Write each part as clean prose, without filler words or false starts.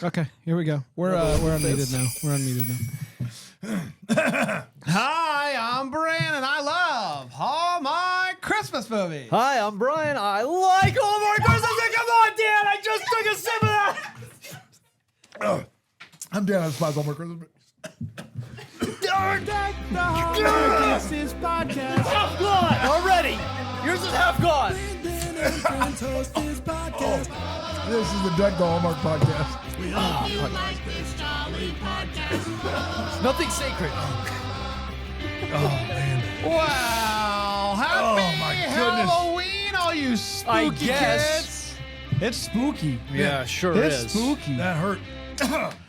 Okay, here we go. We're unmuted now. We're unmuted now. Hi, I'm Brian, and I love Hallmark Christmas movies. Hi, I'm Brian. I like Hallmark Christmas movies. Come on, Dan. I just took a sip of that. I'm Dan. I despise Hallmark Christmas movies. The Hallmark Christmas podcast. Half gone already. Yours is half gone. This is the Deck the Hallmark podcast. Nothing sacred. Oh, man. Wow! Happy my goodness. Halloween, all you spooky I guess. kids! It's spooky. Yeah, sure It's is. spooky. That hurt.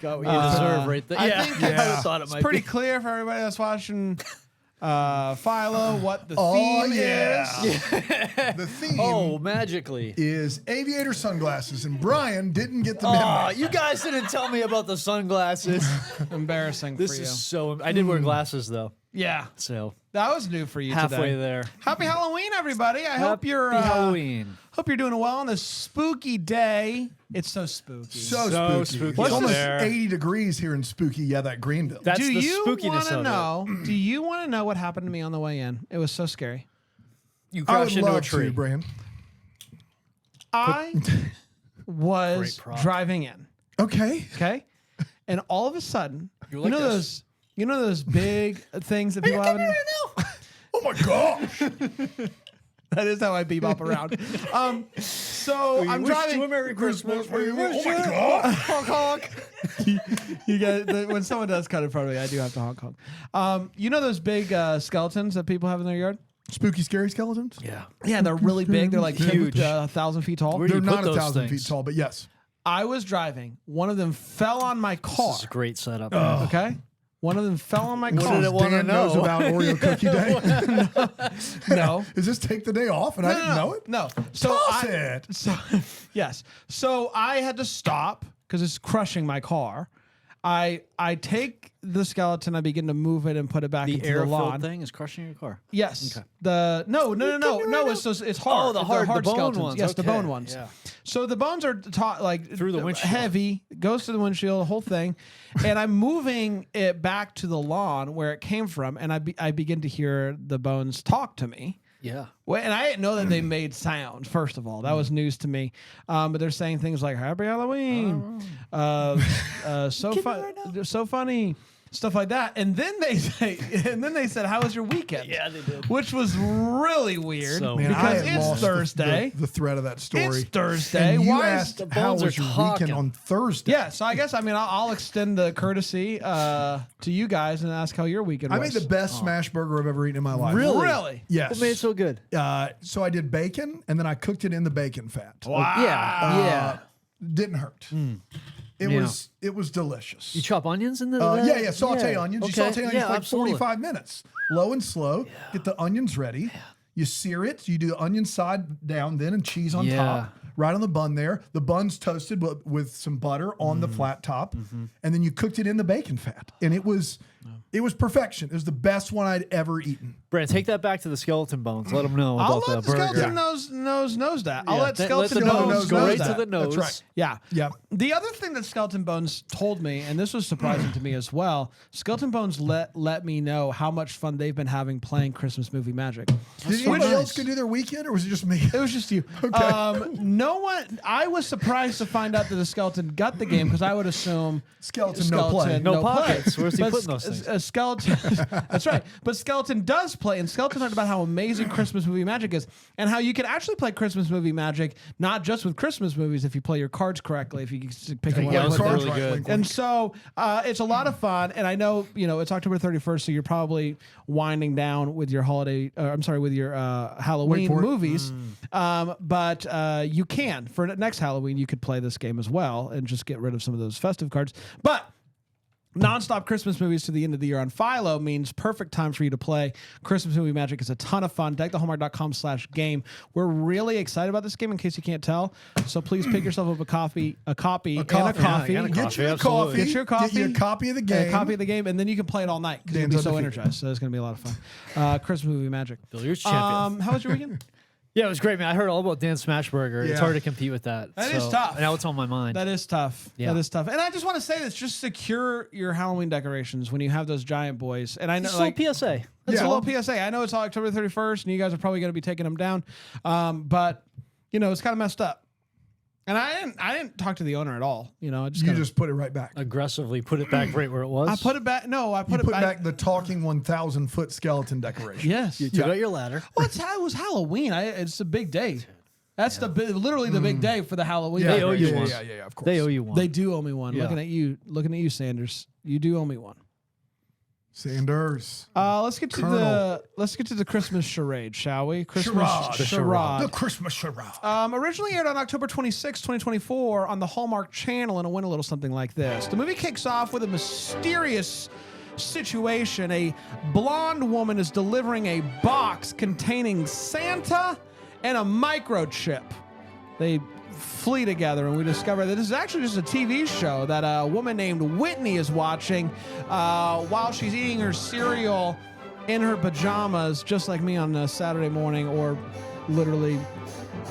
Got what you deserve right there. I think I yeah. thought it It's might pretty be. clear for everybody that's watching Philo what the Oh, theme yeah. is. The theme Oh, magically. is aviator sunglasses, and Brian didn't get the Oh, memo. you guys didn't tell me about the sunglasses. Embarrassing This for you. is so. I did wear glasses though, Yeah, so that was new for you halfway today. there. Happy Halloween, everybody! I hope you're Halloween. hope you're doing well on this spooky day. It's so spooky. So So spooky. spooky It's out almost there. 80 degrees here in spooky, that Greenville. That's do the you spookiness want to of know? Do you want to know what happened to me on the way in? It was so scary. it. You I would crashed into a love tree. to, Brian. I was Great prop. driving in. Okay. Okay, and all of a sudden, You're like this. you know those big things that people have. In, Oh my gosh. that is how I bebop around. So I'm wish driving. you a Merry Christmas. Oh my god. Honk honk. You guys, when someone does cut in front of me, I do have to honk honk. You know those big skeletons that people have in their yard? Spooky, scary skeletons? Yeah. Yeah, they're really big. They're like Huge. 1,000 feet tall. Where do They're you put not those 1,000 things? feet tall, but yes. I was driving. One of them fell on my car. This is a great setup. Okay, one of them fell on my What car. did it want to Dan knows know? about Oreo Cookie Day. No. Is this take the day off and I didn't know it? No. So Toss I, it. So, yes. So I had to stop because it's crushing my car. I take the skeleton, I begin to move it and put it back The into the air-filled lawn. thing is crushing your car. Yes. Okay. The no. It's hard. Oh, the hard bone skeletons. ones. Yes, the Okay. bone ones. Yeah. So the bones are like Through the windshield. heavy, goes to the windshield, the whole thing, and I'm moving it back to the lawn where it came from, and I begin to hear the bones talk to me. Yeah. Well, and I didn't know that they made sound. First of all, that was news to me. But they're saying things like "Happy Halloween," so funny, stuff like that. And then they said, "How was your weekend?" Yeah, they did. Which was really weird So Man, because I had it's lost Thursday. The thread of that story. It's Thursday. And you Why is asked the how bones was are your talking. weekend on Thursday. Yeah, so I guess I'll extend the courtesy to you guys and ask how your weekend I was. made the best smash burger I've ever eaten in my life. Really? Yes. What made it so good? So I did bacon and then I cooked it in the bacon fat. Wow. Yeah. Didn't hurt. It Yeah. was delicious. You chop onions in the Yeah, saute onions. You Okay. saute onions Yeah, for like absolutely. 45 minutes. Low and slow. Get the onions ready. You sear it. You do the onion side down then and cheese on Yeah. top. Right on the bun there. The bun's toasted with some butter on the flat top. And then you cooked it in the bacon fat. And it was perfection. It was the best one I'd ever eaten. Brand, take that back to the skeleton bones. Let them know I'll about let the the burger. skeleton knows that. I'll Yeah, let let skeleton the bones nose go know right that. to the nose. That's right. Yeah. Yeah. The other thing that Skeleton Bones told me, and this was surprising to me as well, Skeleton Bones let me know how much fun they've been having playing Christmas movie Magic. Did anybody else go do their weekend or was it just me? It was just you. No one. I was surprised to find out that the skeleton got the game because I would assume Skeleton, no play. No play. pockets. Where's he But putting those things? A skeleton. That's right. But skeleton does play, and skeleton talked about how amazing Christmas movie Magic is, and how you can actually play Christmas movie Magic not just with Christmas movies if you play your cards correctly. If you pick one. Yeah, and those put are them. really good. Wink, And wink. so it's a lot of fun, and I know it's October 31st, so you're probably winding down with your holiday. With your Halloween for it. movies. But you can for next Halloween you could play this game as well and just get rid of some of those festive cards. But nonstop Christmas movies to the end of the year on Philo means perfect time for you to play Christmas Movie Magic. It's a ton of fun. DeckTheHallmark.com/game. We're really excited about this game in case you can't tell. So please pick yourself up a copy, and a coffee. Yeah, Get you a absolutely. coffee. Get your coffee. Get you a copy of the game. A copy of the game, and then you can play it all night because you'll be Dan's so undefeated. energized. So it's going to be a lot of fun. Christmas Movie Magic. Billiards champion. How was your weekend? Yeah, it was great, man. I heard all about Dan Smashburger. Yeah. It's hard to compete with that. That is tough. Now it's on my mind. That is tough. Yeah. That is tough. And I just want to say this: just secure your Halloween decorations when you have those giant boys. And I know, It's a like, little PSA. it's Yeah. a little PSA. I know it's October 31st, and you guys are probably going to be taking them down. But you know, it's kind of messed up. And I didn't talk to the owner at all. You know, I just You kinda, just put it right back. Aggressively put it back right where it was. I put it back. No, I You put put it back. back the talking 1,000-foot skeleton decoration. Yes. You took out your ladder. Well, it was Halloween. It's a big day. That's literally the big day for the Halloween. They owe you yeah, one. yeah, of course. They owe you one. They do owe me one. Yeah. Looking at you, Sanders. You do owe me one. Sanders. Let's get to Colonel. the Christmas charade, shall we? Christmas Charade. The charade. The Christmas charade. Originally aired on October 26, 2024 on the Hallmark channel, and it went a little something like this. The movie kicks off with a mysterious situation. A blonde woman is delivering a box containing Santa and a microchip. They flee together, and we discover that this is actually just a TV show that a woman named Whitney is watching while she's eating her cereal in her pajamas, just like me on a Saturday morning, or literally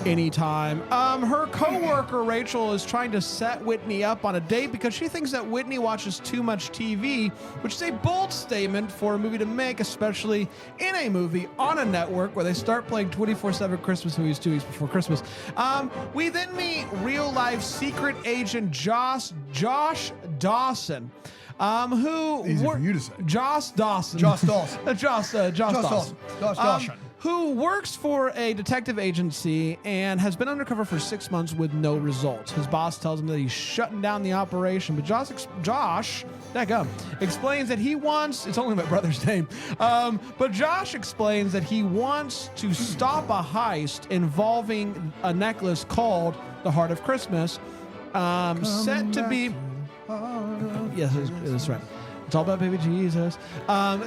anytime. Her co-worker Rachel is trying to set Whitney up on a date because she thinks that Whitney watches too much TV, which is a bold statement for a movie to make, especially in a movie on a network where they start playing 24/7 Christmas movies 2 weeks before Christmas. We then meet real-life secret agent Josh Dawson. Who Easy for you to say. Josh Dawson. Josh Dawson. Josh Dawson. Josh Dawson. Who works for a detective agency and has been undercover for 6 months with no results. His boss tells him that he's shutting down the operation, but Josh explains that he wants, it's only my brother's name, but Josh explains that he wants to stop a heist involving a necklace called the Heart of Christmas, set to be... Yes, that's right. It's all about baby Jesus.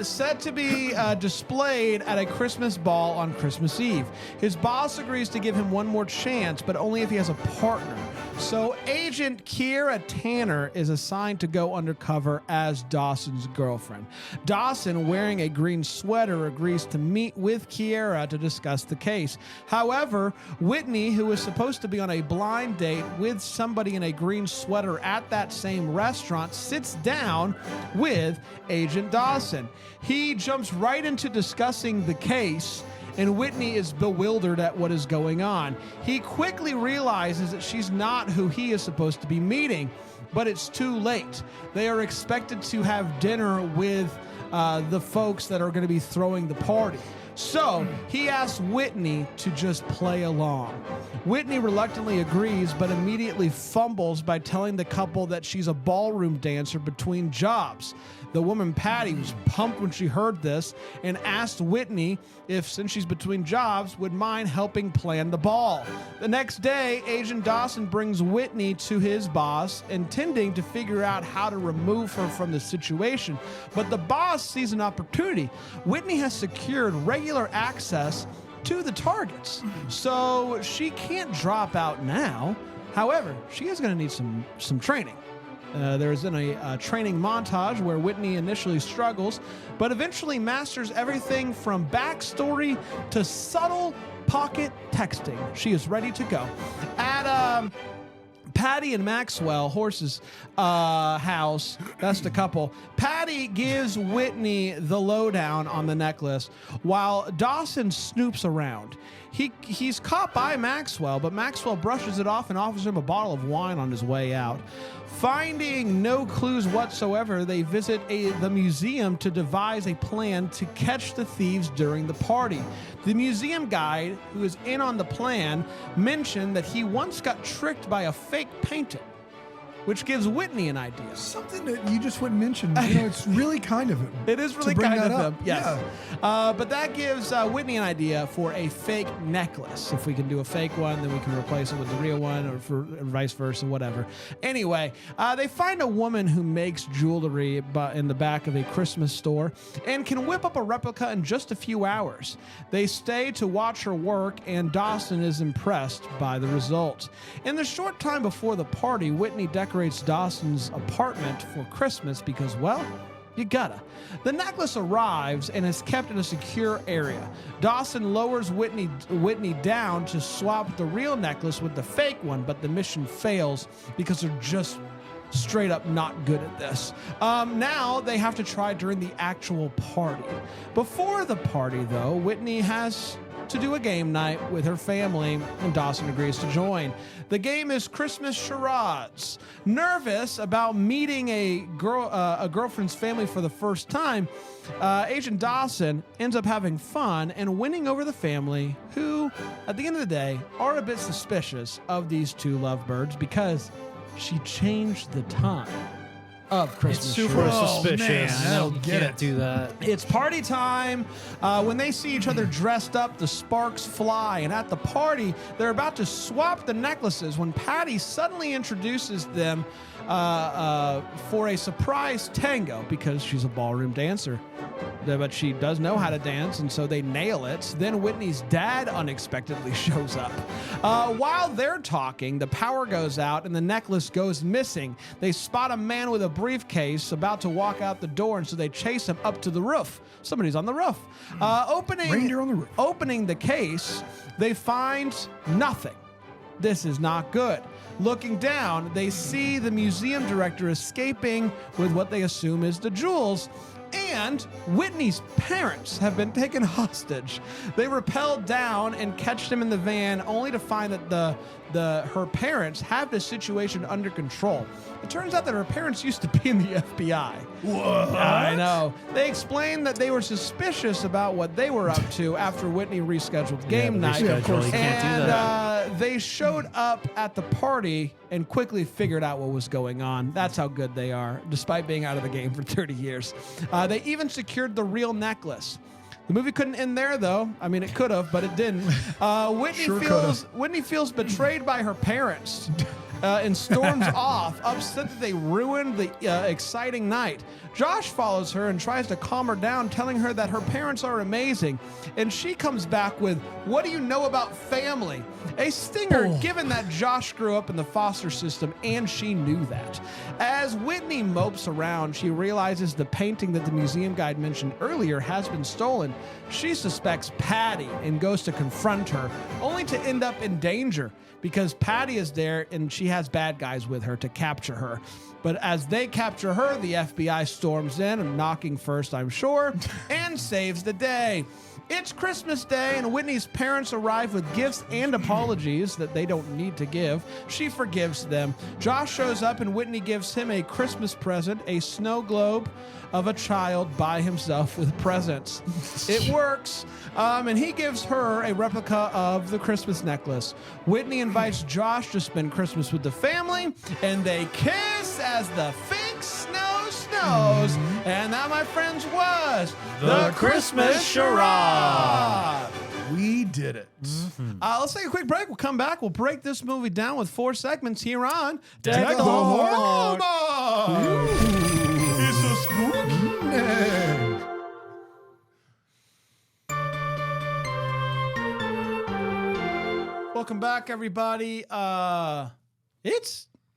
Set to be displayed at a Christmas ball on Christmas Eve. His boss agrees to give him one more chance, but only if he has a partner. So Agent Kiera Tanner is assigned to go undercover as Dawson's girlfriend. Dawson, wearing a green sweater, agrees to meet with Kiera to discuss the case. However, Whitney, who is supposed to be on a blind date with somebody in a green sweater at that same restaurant, sits down with Agent Dawson. He jumps right into discussing the case, and Whitney is bewildered at what is going on. He quickly realizes that she's not who he is supposed to be meeting, but it's too late. They are expected to have dinner with the folks that are going to be throwing the party. So he asks Whitney to just play along. Whitney reluctantly agrees, but immediately fumbles by telling the couple that she's a ballroom dancer between jobs. The woman Patty was pumped when she heard this and asked Whitney if, since she's between jobs, would mind helping plan the ball. The next day, Agent Dawson brings Whitney to his boss, intending to figure out how to remove her from the situation. But the boss sees an opportunity. Whitney has secured regular access to the targets, so she can't drop out now. However, she is going to need some training. There's then a training montage where Whitney initially struggles, but eventually masters everything from backstory to subtle pocket texting. She is ready to go. At Patty and Maxwell Horse's house, that's the couple, Patty gives Whitney the lowdown on the necklace while Dawson snoops around. He's caught by Maxwell, but Maxwell brushes it off and offers him a bottle of wine on his way out. Finding no clues whatsoever, they visit the museum to devise a plan to catch the thieves during the party. The museum guide, who is in on the plan, mentioned that he once got tricked by a fake painting, which gives Whitney an idea. Something that you just wouldn't mention. You know, it's really kind of him. It is really to bring kind that of up. them, yes. But that gives Whitney an idea for a fake necklace. If we can do a fake one, then we can replace it with the real one, or vice versa, whatever. Anyway, they find a woman who makes jewelry in the back of a Christmas store and can whip up a replica in just a few hours. They stay to watch her work, and Dawson is impressed by the results. In the short time before the party, Whitney decorates Dawson's apartment for Christmas because, well, You gotta. The necklace arrives and is kept in a secure area. Dawson lowers Whitney down to swap the real necklace with the fake one, but the mission fails because they're just straight up not good at this. Now they have to try during the actual party. Before the party, though, Whitney has to do a game night with her family, and Dawson agrees to join. The game is Christmas charades. Nervous about meeting a girlfriend's family for the first time, Agent Dawson ends up having fun and winning over the family, who, at the end of the day, are a bit suspicious of these two lovebirds because she changed the time of Christmas. It's super charades. suspicious. man, I No, don't you get can't it. do that. It's party time. When they see each other dressed up, the sparks fly. And at the party, they're about to swap the necklaces when Patty suddenly introduces them for a surprise tango because she's a ballroom dancer. But she does know how to dance, and so they nail it. Then Whitney's dad unexpectedly shows up. While they're talking, the power goes out and the necklace goes missing. They spot a man with a briefcase about to walk out the door, and so they chase him up to the roof. Somebody's on the roof. Reindeer on the roof. Opening the case, they find nothing. This is not good. Looking down, they see the museum director escaping with what they assume is the jewels. And Whitney's parents have been taken hostage. They rappel down and catch them in the van, only to find that her parents have the situation under control. It turns out that her parents used to be in the FBI. What? I know. They explained that they were suspicious about what they were up to after Whitney rescheduled game night. Yeah, of course. You can't do And that. they showed up at the party and quickly figured out what was going on. That's how good they are, despite being out of the game for 30 years. They even secured the real necklace. The movie couldn't end there, though. I mean, it could have, but it didn't. Whitney feels betrayed by her parents and storms off, upset that they ruined the exciting night. Josh follows her and tries to calm her down, telling her that her parents are amazing. And she comes back with, "What do you know about family?" A stinger, given that Josh grew up in the foster system and she knew that. As Whitney mopes around, she realizes the painting that the museum guide mentioned earlier has been stolen. She suspects Patty and goes to confront her, only to end up in danger because Patty is there and she has bad guys with her to capture her. But as they capture her, the FBI storms in, knocking first, I'm sure, and saves the day. It's Christmas Day, and Whitney's parents arrive with gifts and apologies that they don't need to give. She forgives them. Josh shows up, and Whitney gives him a Christmas present, a snow globe of a child by himself with presents. It works, and he gives her a replica of the Christmas necklace. Whitney invites Josh to spend Christmas with the family, and they kiss as the fake snow snows. And that, my friends, was The Christmas Charade. We did it. Let's take a quick break. We'll come back. We'll break this movie down with 4 segments here on Deck the Hallmark. It's so spooky. Welcome back, everybody.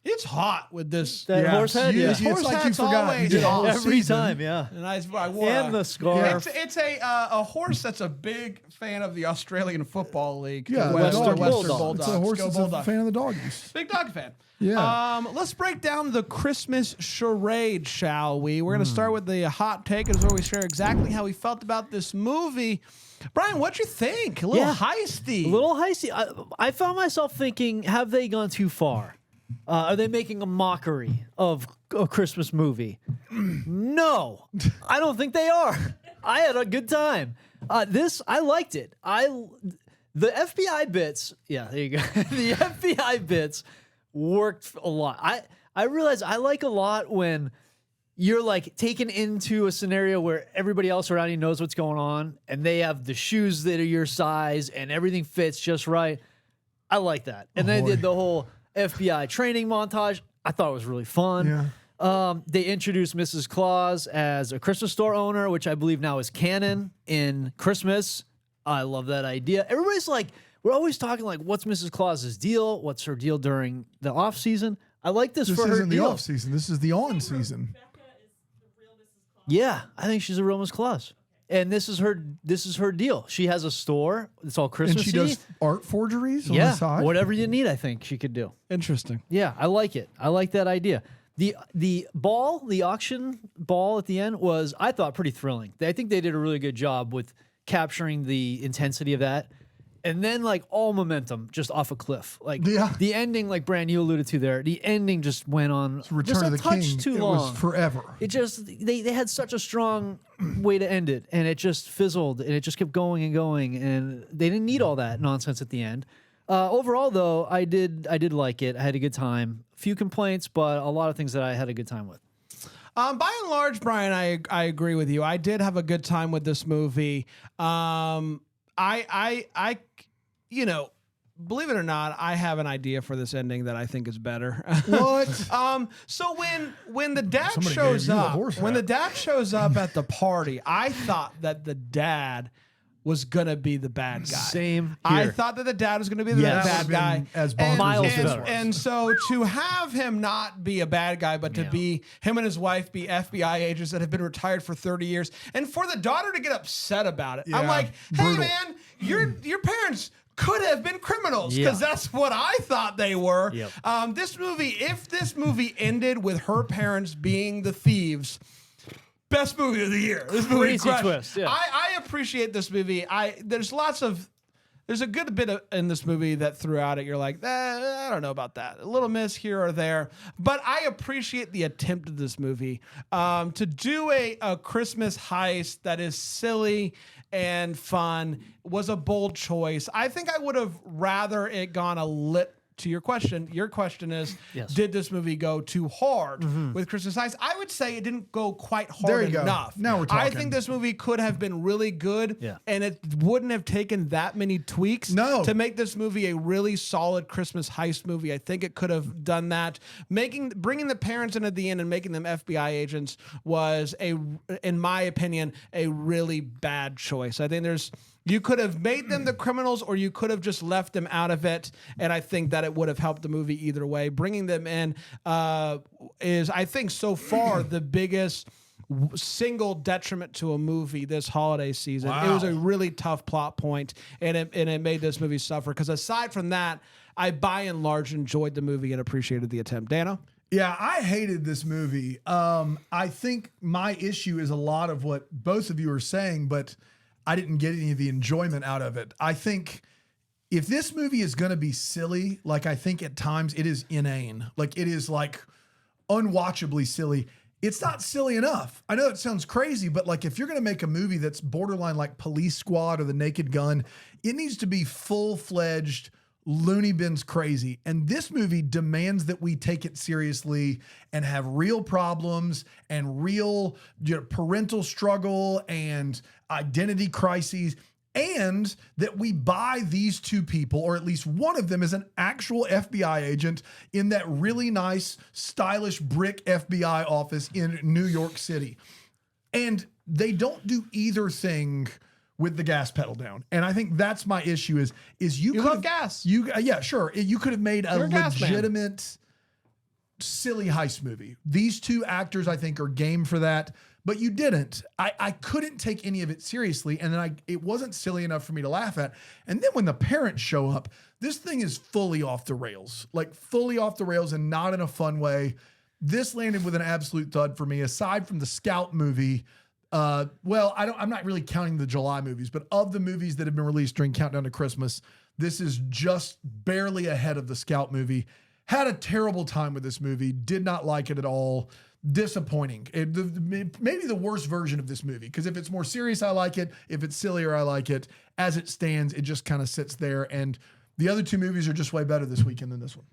It's hot with this. That horse head? Yeah, Yeah. it's Horse like you hat's forgot. always You did all hot. Every season. time, yeah. And I wore And the scarf. It's a horse that's a big fan of the Australian Football League. Yeah, the the Western dog. Bulldogs. It's a horse Go that's a Bulldogs. fan of the doggies. Big dog fan. Yeah. Let's break down the Christmas charade, shall we? We're going to start with the hot take, as where we share exactly how we felt about this movie. Brian, what'd you think? A little heisty. A little heisty. I found myself thinking, have they gone too far? Are they making a mockery of a Christmas movie? No, I don't think they are. I had a good time. I liked it. The FBI bits, yeah, there you go. The FBI bits worked a lot. I realize I like a lot when you're like taken into a scenario where everybody else around you knows what's going on and they have the shoes that are your size and everything fits just right. I like that. And they did the whole FBI training montage. I thought it was really fun. Yeah. They introduced Mrs. Claus as a Christmas store owner, which I believe now is canon in Christmas. I love that idea. Everybody's like, we're always talking like, what's Mrs. Claus's deal? What's her deal during the off season? I like this This for her isn't the deal. off season. This is the on season. Becca is the real Mrs. Yeah, I think she's a real Miss Claus. And this is her deal. She has a store. It's all And Christmassy. she does art forgeries on yeah, the side. whatever you need, I think she could do. Interesting. Yeah, I like it. I like that idea. The auction ball at the end was, I thought, pretty thrilling. I think they did a really good job with capturing the intensity of that. And then, like, all momentum just off a cliff. Like, the ending, like Brand, you alluded to there, the ending just went on Return just of a the touch King. too It long. was forever. It just, they had such a strong way to end it, and it just fizzled, and it just kept going and going, and they didn't need all that nonsense at the end. Overall, though, I did like it. I had a good time. A few complaints, but a lot of things that I had a good time with. By and large, Brian, I agree with you. I did have a good time with this movie. I you know, believe it or not, I have an idea for this ending that I think is better. What? So when the dad Somebody shows gave you a up, horse when the hat. dad shows up at the party, I thought that the dad was gonna be the bad guy. Same I here. thought that the dad was gonna be the Yes. bad That guy. would've been as bonkers and, Miles and, better. and so to have him not be a bad guy, but to Yeah. be him and his wife be FBI agents that have been retired for 30 years, and for the daughter to get upset about it, I'm Yeah, like, hey brutal. man, your parents could have been criminals because Yeah. that's what I thought they were. Yep. If this movie ended with her parents being the thieves, best movie of the year. This movie Crazy crushed. twist, yeah. I appreciate this movie. There's a good bit in this movie that throughout it you're like, I don't know about that. A little miss here or there. But I appreciate the attempt of this movie to do a Christmas heist that is silly and fun was a bold choice. I think I would have rather it gone a lit. To your question is, Yes. did this movie go too hard with Christmas Heist? I would say it didn't go quite hard There you go. enough. Now we're I talking. think this movie could have been really good, Yeah. and it wouldn't have taken that many tweaks No. to make this movie a really solid Christmas heist movie. I think it could have done that. Bringing the parents in at the end and making them FBI agents was, in my opinion, a really bad choice. I think you could have made them the criminals, or you could have just left them out of it, and I think that it would have helped the movie either way. Bringing them in is, I think, so far the biggest single detriment to a movie this holiday season. It was a really tough plot point, and it made this movie suffer. Because aside from that, I by and large enjoyed the movie and appreciated the attempt. Dano? Yeah, I hated this movie. I think my issue is a lot of what both of you are saying, but I didn't get any of the enjoyment out of it. I think if this movie is going to be silly, like I think at times it is inane, like it is like unwatchably silly, it's not silly enough. I know it sounds crazy, but like if you're going to make a movie that's borderline like Police Squad or The Naked Gun, it needs to be full-fledged loony bins crazy. And this movie demands that we take it seriously and have real problems and real parental struggle and identity crises, and that we buy these two people, or at least one of them is an actual FBI agent in that really nice, stylish brick FBI office in New York City. And they don't do either thing with the gas pedal down. And I think that's my issue is you could love have gas. Yeah, sure. You could have made a You're a gas man. legitimate silly heist movie. These two actors, I think, are game for that, but you didn't. I couldn't take any of it seriously, and then it wasn't silly enough for me to laugh at. And then when the parents show up, this thing is fully off the rails, like fully off the rails and not in a fun way. This landed with an absolute thud for me, aside from the Scout movie. I'm not really counting the July movies, but of the movies that have been released during Countdown to Christmas, this is just barely ahead of the Scout movie. Had a terrible time with this movie. Did not like it at all. Disappointing. Maybe the worst version of this movie, because if it's more serious, I like it. If it's sillier, I like it. As it stands, it just kind of sits there. And the other two movies are just way better this weekend than this one.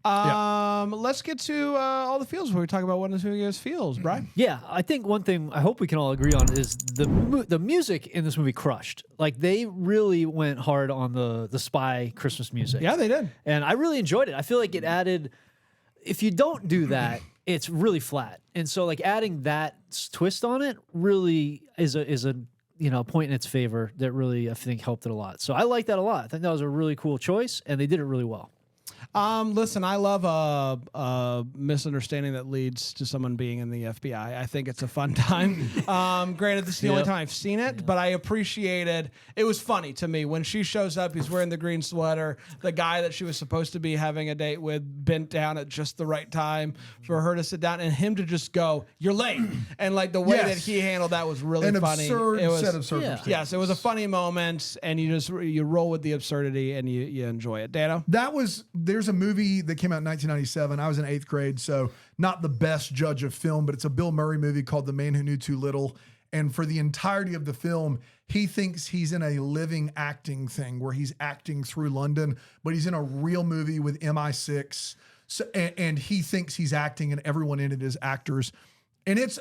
Let's get to all the feels before we talk about what this movie gives feels, Brian. Yeah, I think one thing I hope we can all agree on is the music in this movie crushed. Like, they really went hard on the spy Christmas music. Yeah, they did. And I really enjoyed it. I feel like it added, if you don't do that, it's really flat. And so, like, adding that twist on it really is a point in its favor that really, I think, helped it a lot. So I like that a lot. I think that was a really cool choice, and they did it really well. Listen, I love a misunderstanding that leads to someone being in the FBI. I think it's a fun time. Granted, this is the only time I've seen it, but I appreciated. It was funny to me when she shows up. He's wearing the green sweater. The guy that she was supposed to be having a date with bent down at just the right time for her to sit down, and him to just go, "You're late," and like the way that he handled that was really funny. Absurd it was, set of circumstances. Yes, it was a funny moment, and you roll with the absurdity and you enjoy it. Dano? There's a movie that came out in 1997. I was in 8th grade, so not the best judge of film, but it's a Bill Murray movie called The Man Who Knew Too Little. And for the entirety of the film, he thinks he's in a living acting thing where he's acting through London, but he's in a real movie with MI6. So, and he thinks he's acting, and everyone in it is actors. And as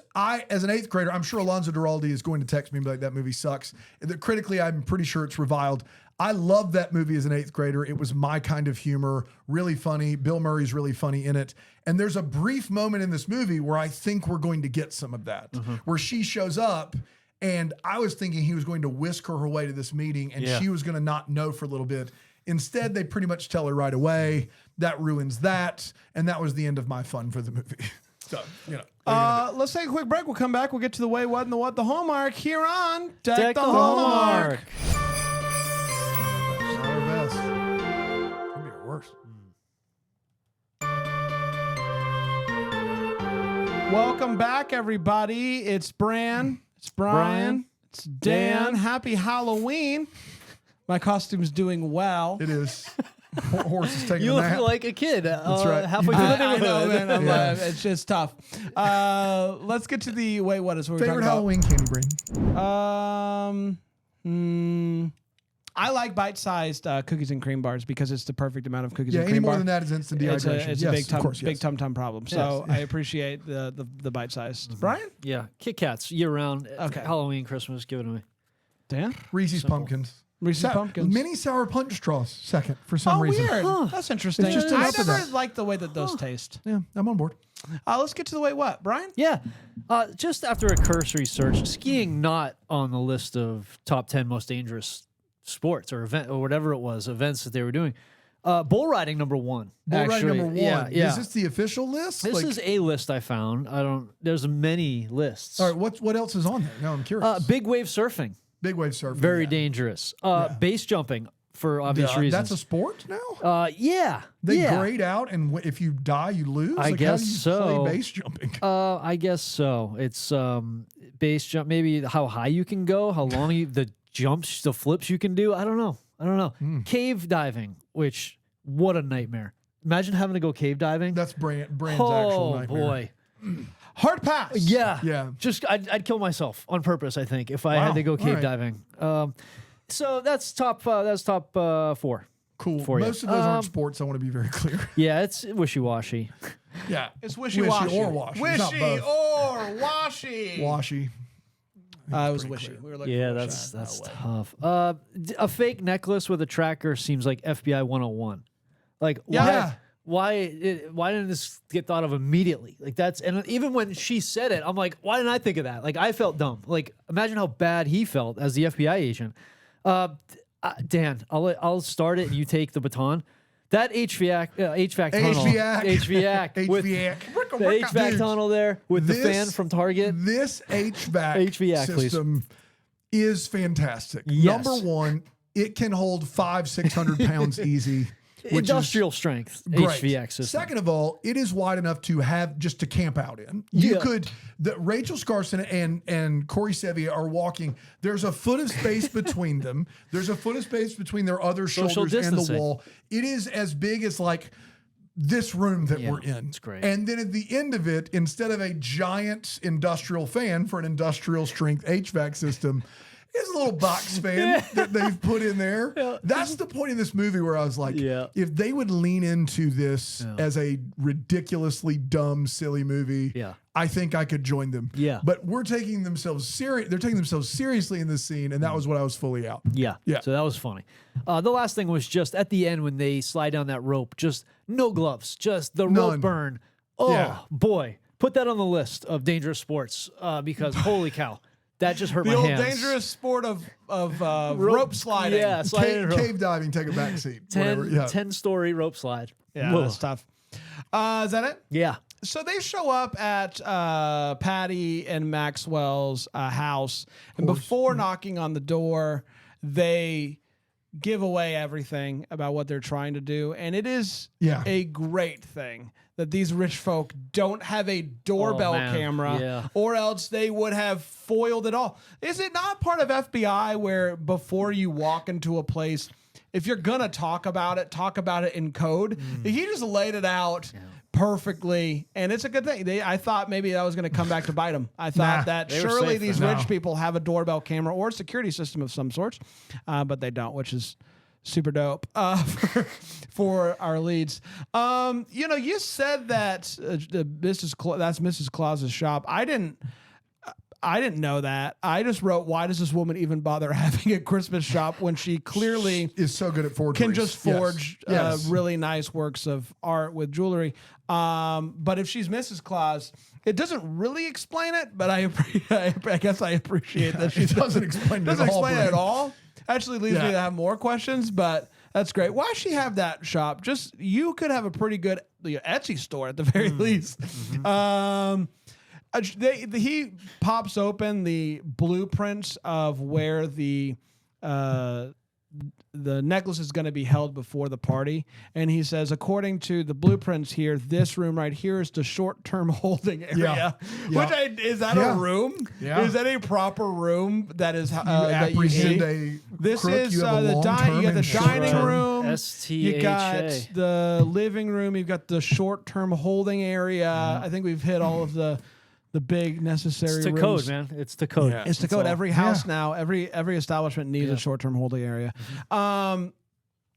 an 8th grader, I'm sure Alonzo Duralde is going to text me and be like, that movie sucks. Critically, I'm pretty sure it's reviled. I loved that movie as an 8th grader. It was my kind of humor, really funny. Bill Murray's really funny in it. And there's a brief moment in this movie where I think we're going to get some of that, where she shows up, and I was thinking he was going to whisk her way to this meeting, and she was going to not know for a little bit. Instead, they pretty much tell her right away. That ruins that. And that was the end of my fun for the movie. So, let's take a quick break. We'll come back. We'll get to the way, what, and the what, the Hallmark here on Deck the Hallmark. Not our best. Could be our worst. Welcome back, everybody. It's Bran. It's Brian. It's Dan. Happy Halloween. My costume's doing well. It is. Horse is taking You a look nap. like a kid. That's right. Halfway through the I know, neighborhood. man. It's just tough. Let's get to the wait. What is what we're Favorite talking Halloween candy, Braden? I like bite-sized cookies and cream bars because it's the perfect amount of cookies Yeah, and any cream more bar. than that is instant dehydration. It's Yes, a big of course, yes. tum-tum problem. So I appreciate the bite-sized. Brian? Yeah, Kit Kats year round. Okay. Halloween, Christmas, give it to me. Mm-hmm. Dan? Reese's Pumpkins. Reese's Pumpkins. Mini sour punch straws, second, for some Oh, reason. weird. That's interesting. It's just I enough of never that. liked the way that those taste. Yeah, I'm on board. Let's get to the wait what, Brian? Yeah. Just after a cursory search, skiing not on the list of top 10 most dangerous sports or event or whatever it was, events that they were doing. Bull riding number one. Bull riding actually. number one. Yeah, yeah. Is this the official list? This is a list I found. There's many lists. All right, what else is on there? Now I'm curious. Big wave surfing. Big wave surfing. Very yeah. dangerous. Base jumping for obvious Yeah, reasons. that's a sport now? Yeah. They yeah. grade out, and if you die, you lose? I guess how do you so. play base jumping? I guess so. It's base jump, maybe how high you can go, how long the jumps, the flips you can do. I don't know. Cave diving, which what a nightmare. Imagine having to go cave diving. That's Brand's actual nightmare. Boy. Hard pass. Yeah. Yeah. Just I'd kill myself on purpose, I think, if I had to go cave right. diving. So that's top 4. Cool. For you. Most of those aren't sports, I want to be very clear. Yeah, it's wishy-washy. Yeah. It's wishy-washy. Wishy or washy. It's not Wishy both. or washy. Washy. It was wishy. We were looking Yeah, for a that's shot. tough. A fake necklace with a tracker seems like FBI 101. Like Yeah. why didn't this get thought of immediately? Like that's, and even when she said it, I'm like, why didn't I think of that? Like I felt dumb. Like imagine how bad he felt as the FBI agent. Dan, I'll start it and you take the baton. That HVAC tunnel, HVAC with the HVAC Dude, tunnel there with the fan from Target. This HVAC system is fantastic. Yes. Number one, it can hold 500-600 pounds easy. Which Industrial strength great. HVAC system. Second of all, it is wide enough to have just to camp out in. You could, Rachel Scarson and Corey Sevier are walking. There's a foot of space between them. There's a foot of space between their other Social shoulders and the distancing. wall. It is as big as like this room that we're in. It's great. And then at the end of it, instead of a giant industrial fan for an industrial strength HVAC system, it's a little box fan that they've put in there. That's the point in this movie where I was like, if they would lean into this as a ridiculously dumb, silly movie, I think I could join them. Yeah. But we're taking themselves serious. They're taking themselves seriously in this scene, and that was what I was fully out. Yeah. So that was funny. The last thing was just at the end when they slide down that rope, just no gloves, just the rope burn. Oh boy, put that on the list of dangerous sports because holy cow. That just hurt The my old hands. dangerous sport of rope sliding. Yeah, sliding in a rope. Cave diving, take a back seat. Whatever. Yeah. 10-story rope slide. Yeah, Whoa. that's tough. Is that it? Yeah. So they show up at Patty and Maxwell's house, and before knocking on the door, they give away everything about what they're trying to do, and it is a great thing that these rich folk don't have a doorbell camera, or else they would have foiled it all. Is it not part of FBI where before you walk into a place, if you're gonna talk about it in code? He just laid it out perfectly, and it's a good thing. I thought maybe that was going to come back to bite them. I thought that surely these rich people have a doorbell camera or a security system of some sort, but they don't, which is super dope for our leads. You said that that's Mrs. Claus's shop. I didn't know that. I just wrote, why does this woman even bother having a Christmas shop when she clearly is so good at forgeries? Can just forge really nice works of art with jewelry. But if she's Mrs. Claus, it doesn't really explain it, but I guess I appreciate that she doesn't explain it at all. Actually leads me to have more questions, but that's great. Why she have that shop? Just, you could have a pretty good Etsy store at the very least. He pops open the blueprints of where the necklace is going to be held before the party, and he says, according to the blueprints here, this room right here is the short-term holding area. Is that a room? Is that a proper room that is that you see? This is you got the dining room. You got the living room. You've got the short-term holding area. I think we've hit all of the big necessary It's to rooms. code, man. It's to code. Yeah. It's to code. Every house now, every establishment needs a short-term holding area.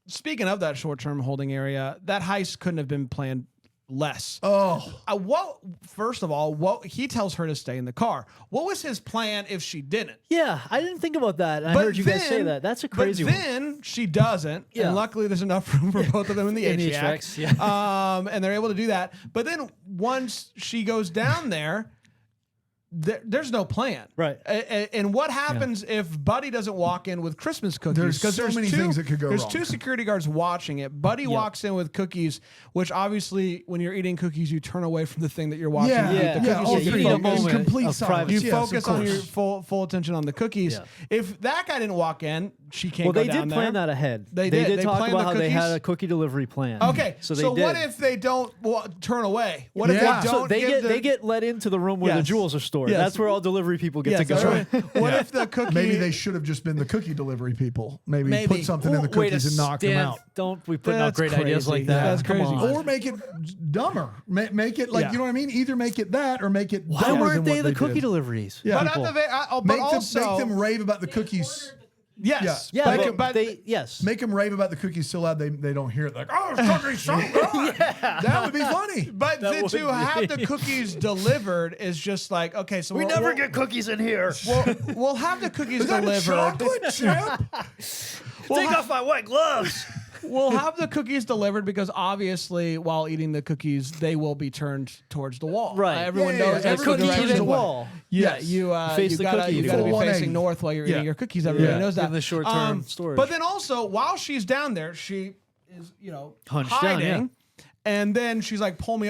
Speaking of that short-term holding area, that heist couldn't have been planned less. First of all, he tells her to stay in the car. What was his plan if she didn't? Yeah, I didn't think about that. I heard you guys say that. That's a crazy one. But then she doesn't, and luckily there's enough room for both of them in the HVAC. And they're able to do that. But then once she goes down there, there's no plan. Right. And what happens if Buddy doesn't walk in with Christmas cookies? There's so many things that could go wrong. There's two security guards watching it. Buddy walks in with cookies, which obviously when you're eating cookies, you turn away from the thing that you're watching. You focus on your full attention on the cookies. Yeah. If that guy didn't walk in, she can't go down there. Well, they did plan that ahead. They did talk about how they had a cookie delivery plan. Okay, so what if they don't turn away? What if they don't? They get let into the room where the jewels are stored. Yes. That's where all delivery people get to go. What if the cookie? Maybe they should have just been the cookie delivery people. Maybe put something in the cookies and knock them out. Don't we put out great ideas like that? That's crazy. Or make it dumber. Make it like, you know what I mean? Either make it that or make it dumber. Why weren't they the cookie deliveries? Yeah. Make them rave about the cookies. Yes. Yeah. Make them rave about the cookies so loud they don't hear it. Like, oh, it's cookies so good. That would be funny. But to have the cookies delivered is just like, okay, so we never get cookies in here. We'll have the cookies is that delivered. Chocolate chip? Take off my white gloves. We'll have the cookies delivered because obviously, while eating the cookies, they will be turned towards the wall. Right. Everyone knows that cookie to the wall. Yeah, you gotta be facing north while you're eating your cookies. Everybody knows that. In the short-term storage. But then also, while she's down there, she is hunched hiding, down, and then she's like, "Pull me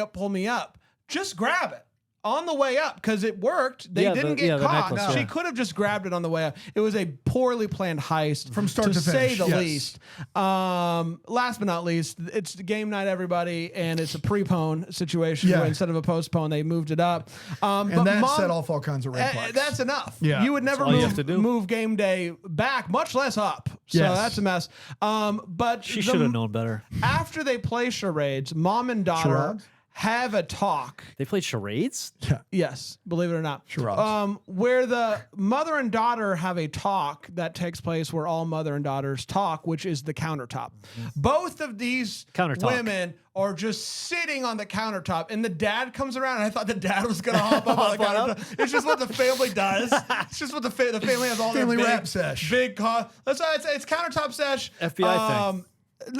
up." Just grab it. On the way up, because it worked. They didn't get caught. Necklace, she could have just grabbed it on the way up. It was a poorly planned heist from start to say finish, the least. Last but not least, it's the game night, everybody, and it's a prepone situation where instead of a postpone, they moved it up. And that set off all kinds of red flags. That's enough. Yeah. You would never move game day back, much less up. So that's a mess. But she should have known better. After they play charades, mom and daughter have a talk. They played charades? Yeah. Yes, believe it or not. Charades. Where the mother and daughter have a talk that takes place where all mother and daughters talk, which is the countertop. Both of these women are just sitting on the countertop, and the dad comes around, and I thought the dad was going to hop up on the countertop. It's just what the family does. It's just what the family has all family their rap sesh. It's countertop sesh. FBI thing.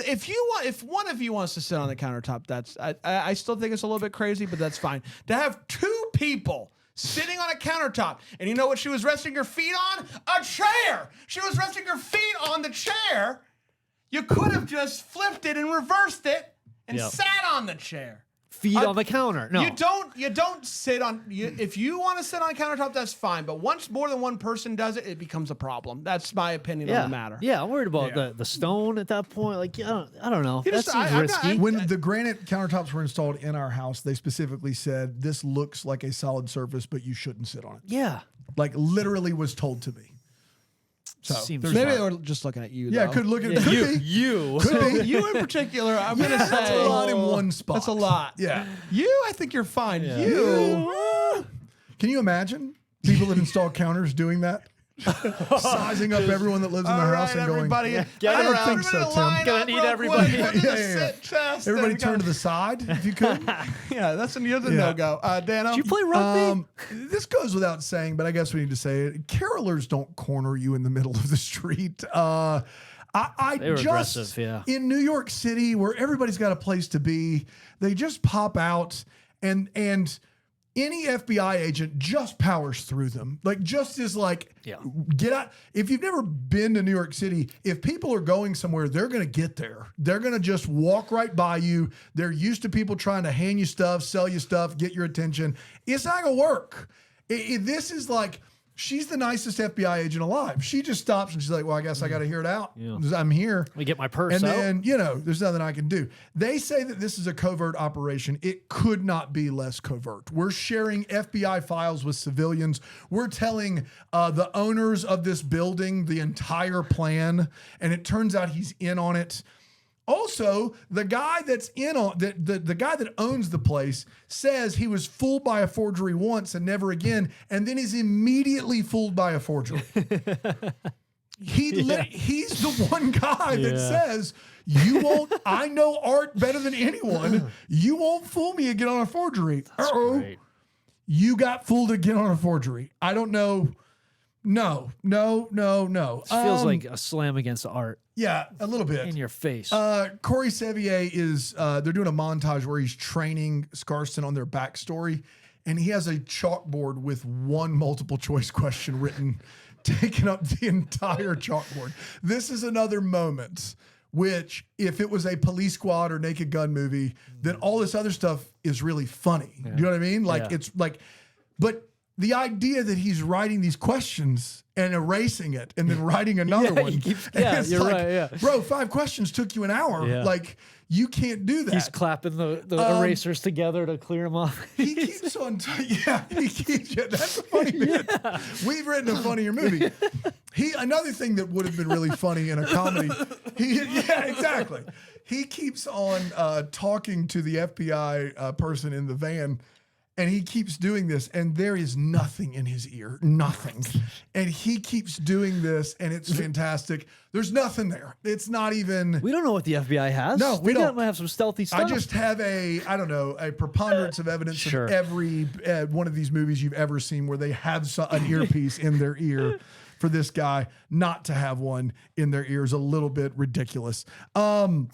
If one of you wants to sit on the countertop, I still think it's a little bit crazy, but that's fine. To have two people sitting on a countertop. And you know what she was resting her feet on? A chair. She was resting her feet on the chair. You could have just flipped it and reversed it and sat on the chair. Feet on the counter. No. You don't sit on, if you want to sit on a countertop, that's fine. But once more than one person does it, it becomes a problem. That's my opinion on the matter. Yeah, I'm worried about the stone at that point. Like, I don't know. That seems risky. When the granite countertops were installed in our house, they specifically said, this looks like a solid surface, but you shouldn't sit on it. Yeah. Like literally was told to me. So Seems Maybe they were just looking at you. yeah, though. could look at you. Could be. You in particular, I'm gonna say That's a lot in one spot. That's a lot. Yeah. You, I think you're fine. Yeah. You. Can you imagine people that install counters doing that? Sizing up everyone that lives in the All house right, and going, everybody. I don't think so, Tim. Gonna need everybody. Everybody turn to the side if you could. Yeah, that's a no-go. Dano? Did you play rugby? This goes without saying, but I guess we need to say it. Carolers don't corner you in the middle of the street. I They were just aggressive, yeah. in New York City, where everybody's got a place to be, they just pop out and any FBI agent just powers through them. Like, just is like, get out. If you've never been to New York City, if people are going somewhere, they're going to get there. They're going to just walk right by you. They're used to people trying to hand you stuff, sell you stuff, get your attention. It's not going to work. This is like, she's the nicest FBI agent alive. She just stops and she's like, well, I guess I got to hear it out. Yeah. I'm here. Let me get my purse And out. then, there's nothing I can do. They say that this is a covert operation. It could not be less covert. We're sharing FBI files with civilians. We're telling the owners of this building the entire plan, and it turns out he's in on it. Also, the guy that's in on the guy that owns the place says he was fooled by a forgery once and never again, and then is immediately fooled by a forgery. He's the one guy that says, you won't, I know art better than anyone. You won't fool me again on a forgery. Great. You got fooled again on a forgery. I don't know. No. This feels like a slam against art Yeah, a little bit. in your face. Corey Sevier is, they're doing a montage where he's training Scarston on their backstory, and he has a chalkboard with one multiple choice question written, taking up the entire chalkboard. This is another moment which, if it was a Police Squad or Naked Gun movie, then all this other stuff is really funny. Do you know what I mean? Like, it's like, but the idea that he's writing these questions and erasing it and then writing another one. You're right. Bro, 5 questions took you an hour. Yeah. Like, you can't do that. He's clapping the erasers together to clear them off. He keeps on, that's a funny bit. We've written a funnier movie. Another thing that would have been really funny in a comedy. Exactly. He keeps on talking to the FBI person in the van, and he keeps doing this, and there is nothing in his ear, nothing. And he keeps doing this, and it's fantastic. There's nothing there. It's not even. We don't know what the FBI has. No, we don't. Might have some stealthy stuff. I just have a preponderance of evidence of every one of these movies you've ever seen where they have an earpiece in their ear. For this guy not to have one in their ear is a little bit ridiculous. And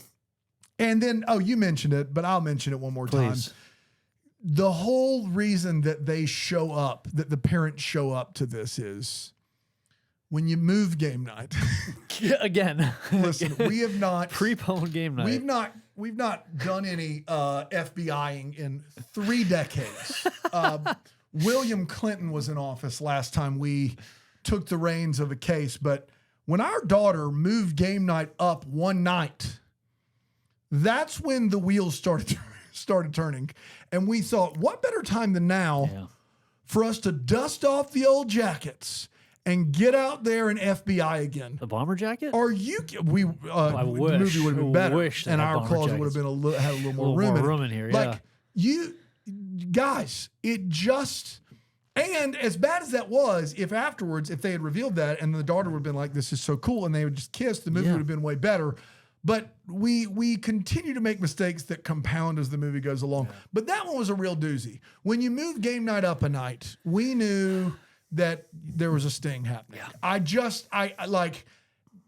then, you mentioned it, but I'll mention it one more time. The whole reason that they show up, that the parents show up to this, is when you move game night. Again. Listen, we have not prepone game night. We've not done any FBIing in 3 decades. William Clinton was in office last time we took the reins of a case, but when our daughter moved game night up one night, that's when the wheels started turning. And we thought, what better time than now for us to dust off the old jackets and get out there and FBI again? The bomber jacket? Are you? I the wish. movie would have been better, Wish they and had our bomber closet would have been had a little more room in here. Like you guys, it just. And as bad as that was, if they had revealed that and the daughter would have been like, this is so cool, and they would just kiss, the movie would have been way better. But we continue to make mistakes that compound as the movie goes along. Yeah. But that one was a real doozy. When you moved game night up a night, we knew that there was a sting happening. Yeah. I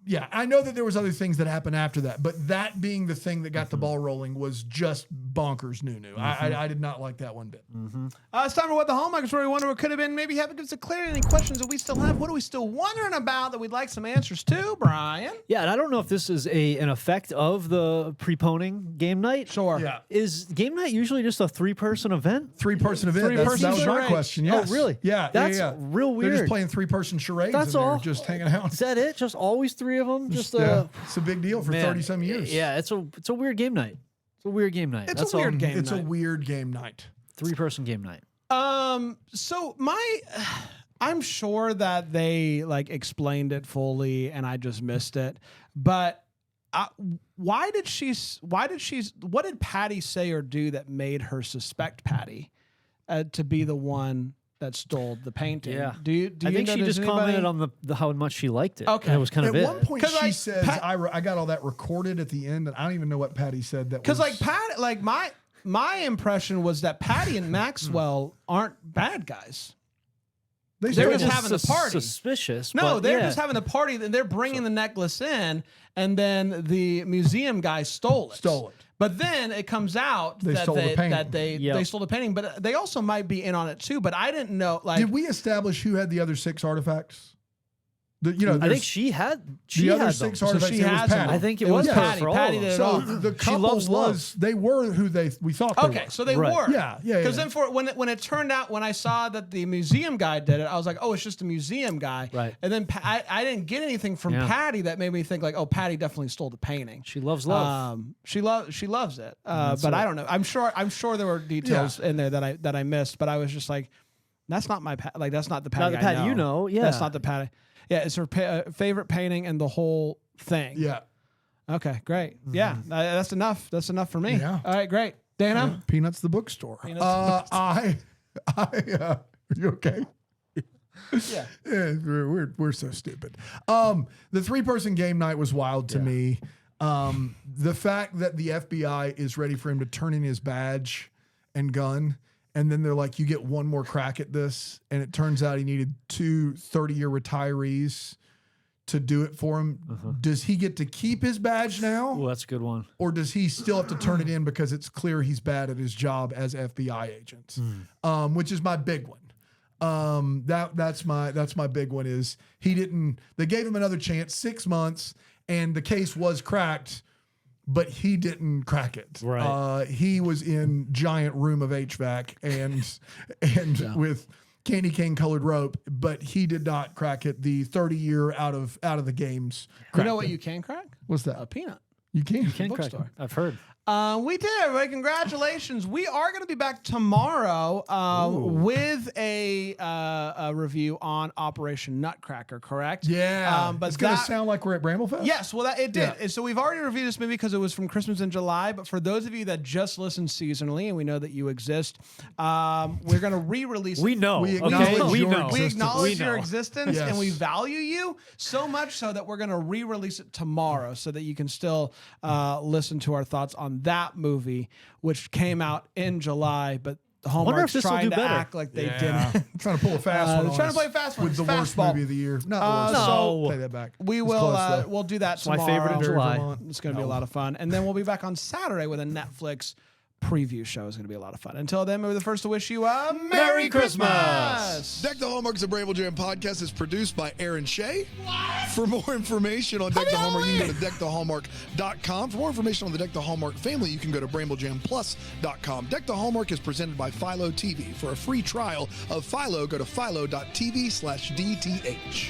Yeah, I know that there was other things that happened after that, but that being the thing that got the ball rolling was just bonkers new. I did not like that one bit. It's time for What the Hallmark is, where we wonder what could have been. Maybe have give us a clarity. Any questions that we still have? What are we still wondering about that we'd like some answers to, Brian? Yeah, and I don't know if this is an effect of the preponing game night. Sure. Yeah. Is game night usually just a 3-person event? 3-person event. Three-person That was my charade. question. Yes. Oh, really? Yeah. That's yeah. real They're just weird. playing 3-person charades. That's in there, all. just hanging out. Is that it? Just always 3 of them? Just Yeah, it's a big deal for man, 30-some years. Yeah, it's a weird game night. It's a weird game night. It's That's a weird all. game It's night. a weird game night. 3-person game night. So I'm sure that they like explained it fully and I just missed it. But what did Patty say or do that made her suspect Patty to be the one that stole the painting? Yeah. I I think she just commented on the how much she liked it. Okay. And it was kind At of it. one point, 'Cause, she like, says, I got all that recorded at the end, and I don't even know what Patty said. That Because was, my impression was that Patty and Maxwell aren't bad guys. They're still just were- having the party. Suspicious. No, but they're yeah. just having the party. And they're bringing the necklace in, and then the museum guy stole it. Stole it. But then it comes out They that stole the painting. they stole the painting. But they also might be in on it too. But I didn't know. Like, Did we establish who had the other 6 artifacts? I think there's she had. She the other had 6 them. artifacts. she it was has them. Patty. I think it It was was her Patty. for all Patty of did them. it all. So the She couple loves love. they were who we thought they okay, were. so they Right. were. Yeah. Because then when it turned out, when I saw that the museum guy did it, I was like, oh, it's just a museum guy. Right. And then I didn't get anything from Yeah. Patty that made me think like, oh, Patty definitely stole the painting. She loves love. She loves it. But I don't know. I'm sure there were details in there that I missed, but I was just like, that's not my that's not the Patty. Not the Patty I know. you know, yeah. That's not the Patty. Yeah, it's her favorite painting and the whole thing. Yeah. Okay, great. Yeah, that's enough. That's enough for me. Yeah. All right, great. Dana. Peanuts the bookstore. Are you okay? Yeah. Yeah, we're so stupid. The 3-person game night was wild to me. The fact that the FBI is ready for him to turn in his badge and gun, and then they're like, you get one more crack at this, and it turns out he needed 2 30-year retirees to do it for him. Does he get to keep his badge now? Oh, that's a good one. Or does he still have to turn it in because it's clear he's bad at his job as FBI agent? Which is my big one. That's my big one is they gave him another chance, 6 months, and the case was cracked, but he didn't crack it. Right. He was in giant room of HVAC and with candy cane colored rope, but he did not crack it. The 30-year out of the games. You know what you can crack? What's that? A peanut. You can. Can crack bookstore. it. I've heard. We did, everybody. Congratulations. We are going to be back tomorrow with a review on Operation Nutcracker, correct? Yeah. But it's going to that- sound like we're at Bramblefest? Yes, well, it did. Yeah. And so we've already reviewed this movie because it was from Christmas in July. But for those of you that just listen seasonally, and we know that you exist, we're going to re-release it. We know. We okay? acknowledge We your know. We existence. acknowledge We your know. existence Yes. and we value you so much so that we're going to re-release it tomorrow so that you can still listen to our thoughts on that movie, which came out in July, but Hallmark's if this'll trying do to better. act like they Yeah. didn't. Trying to pull a fast one. They're on trying to us play a fast one. with the It's worst fastball. movie of the year. Not the worst. No. Take that back. We It's will close, though. we'll do that My tomorrow. favorite in July. Vermont. It's going to be a lot of fun. And then we'll be back on Saturday with a Netflix preview show. It's going to be a lot of fun. Until then, we're the first to wish you a Merry Christmas. Deck the Hallmark is a Bramble Jam podcast. Is produced by Aaron Shea. For more information on Deck the Hallmark, you can go to deckthehallmark.com. For more information on the Deck the Hallmark family, you can go to bramblejamplus.com. Deck the Hallmark is presented by Philo TV. For a free trial of Philo, go to philo.tv/DTH.